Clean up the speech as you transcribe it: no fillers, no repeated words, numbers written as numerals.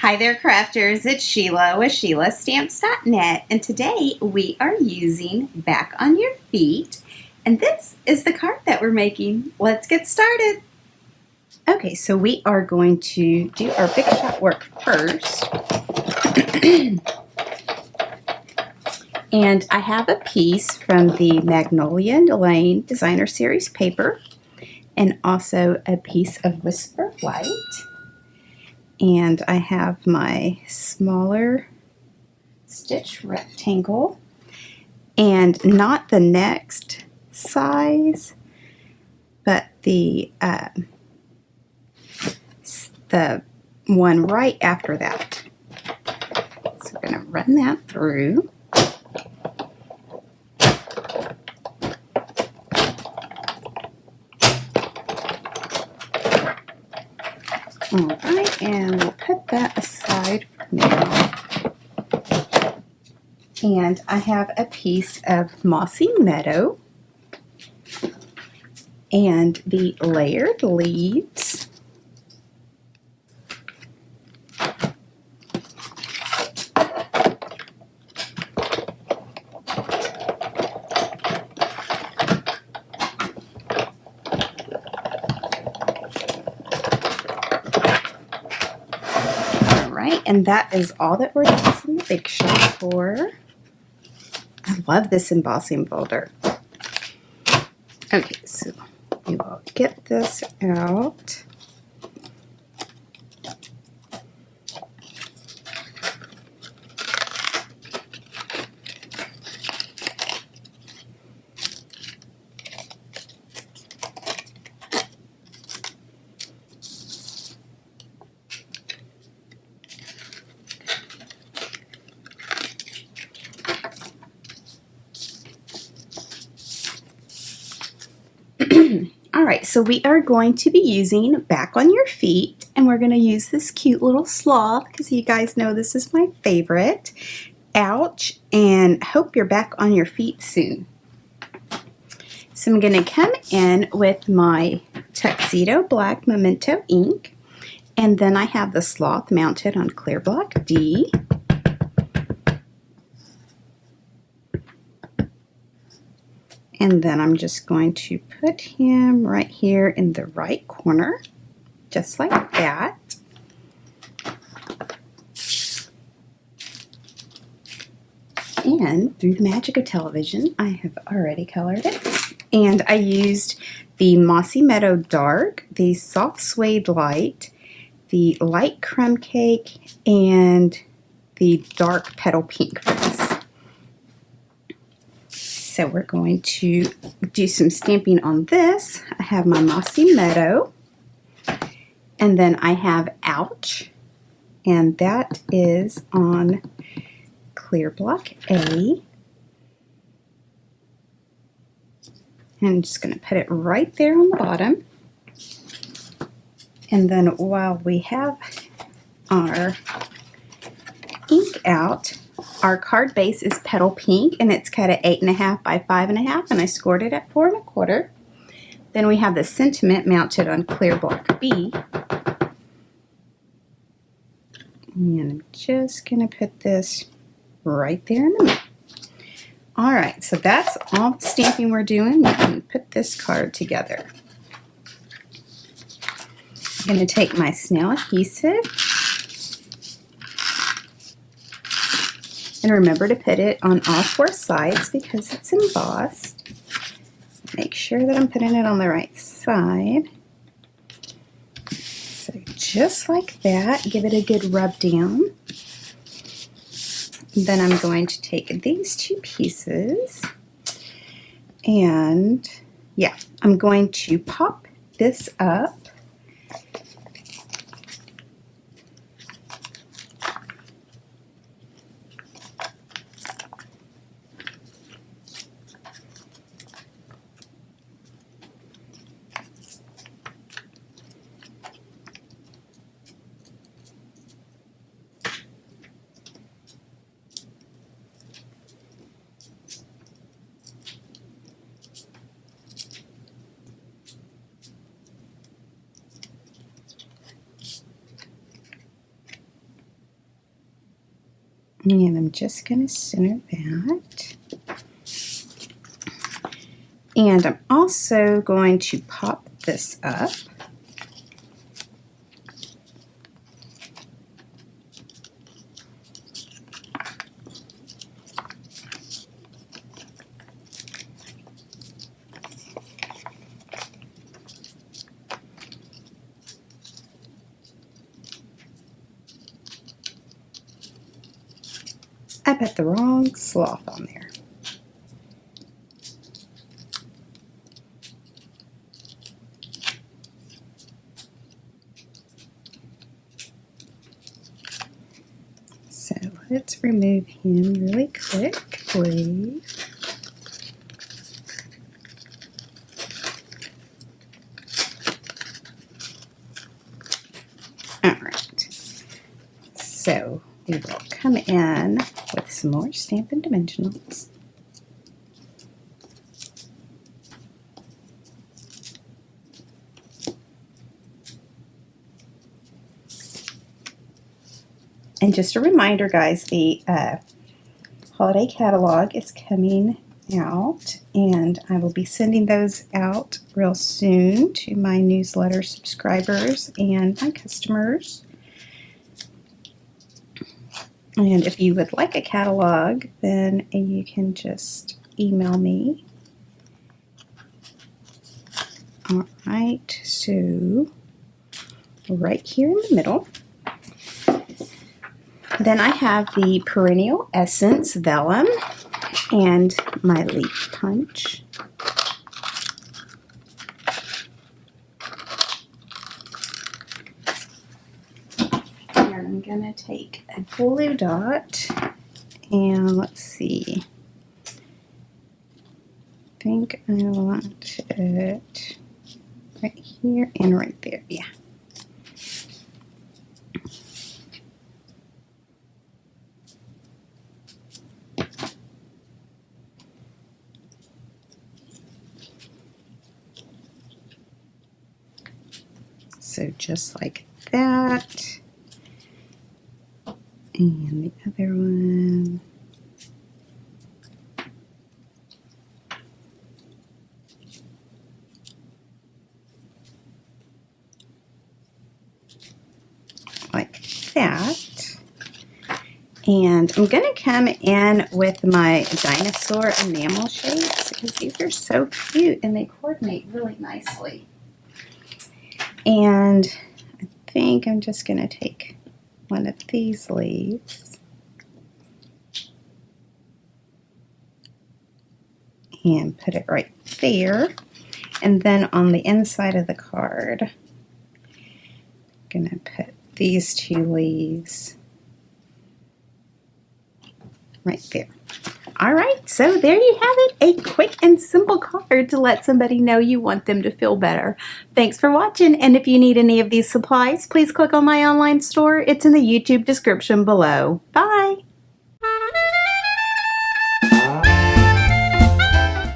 Hi there, crafters. It's Sheila with SheilaStamps.net, and today we are using Back on Your Feet, and this is the card that we're making. Let's get started. Okay, so we are going to do our big shot work first. And I have a piece from the Magnolia Lane Designer Series paper, and also a piece of Whisper White. And I have my smaller stitch rectangle, and not the next size, but the one right after that. So we're going to run that through. Alright, and we'll put that aside for now. And I have a piece of Mossy Meadow and the layered leaves. And that is all that we're using the big shot for. I love this embossing folder. Okay, so we will get this out. Alright, so we are going to be using Back on Your Feet, and we're going to use this cute little sloth because you guys know this is my favorite. Ouch, and hope you're back on your feet soon. So I'm going to come in with my TUXEDO Black Memento ink, and then I have the sloth mounted on clear block D. And then I'm just going to put him right here in the right corner, just like that. And through the magic of television, I have already colored it. And I used the Mossy Meadow Dark, the Soft Suede Light, the Light Crumb Cake, and the Dark Petal Pink for this. So we're going to do some stamping on this. I have my Mossy Meadow, and then I have Ouch, and that is on clear block A. And I'm just going to put it right there on the bottom. And then while we have our ink out, our card base is Petal Pink, and it's cut at 8.5 by 5.5, and I scored it at 4 1/4. Then we have the sentiment mounted on clear block B. And I'm just going to put this right there in the middle. Alright, so that's all the stamping we're doing. We can put this card together. I'm going to take my snail adhesive. And remember to put it on all 4 sides because it's embossed. Make sure that I'm putting it on the right side. So just like that, give it a good rub down. And then I'm going to take these 2 pieces, and yeah, I'm going to pop this up. And I'm just going to center that. And I'm also going to pop this up. I put the wrong sloth on there. So let's remove him really quickly. All right. So we will come in with some more Stampin' Dimensionals. And just a reminder, guys, the holiday catalog is coming out, and I will be sending those out real soon to my newsletter subscribers and my customers. And if you would like a catalog, then you can just email me. All right, so right here in the middle. Then I have the Perennial Essence Vellum and my leaf punch. And I'm going to take a blue dot and let's see. I think I want it right here and right there. Yeah. So just like that. And the other one. Like that. And I'm going to come in with my dinosaur enamel shapes because these are so cute and they coordinate really nicely. And I think I'm just going to take one of these leaves and put it right there. And then on the inside of the card, I'm going to put these two leaves right there. All right, so there you have it, a quick and simple card to let somebody know you want them to feel better. Thanks for watching, and if you need any of these supplies, please click on my online store. It's in the YouTube description below. Bye.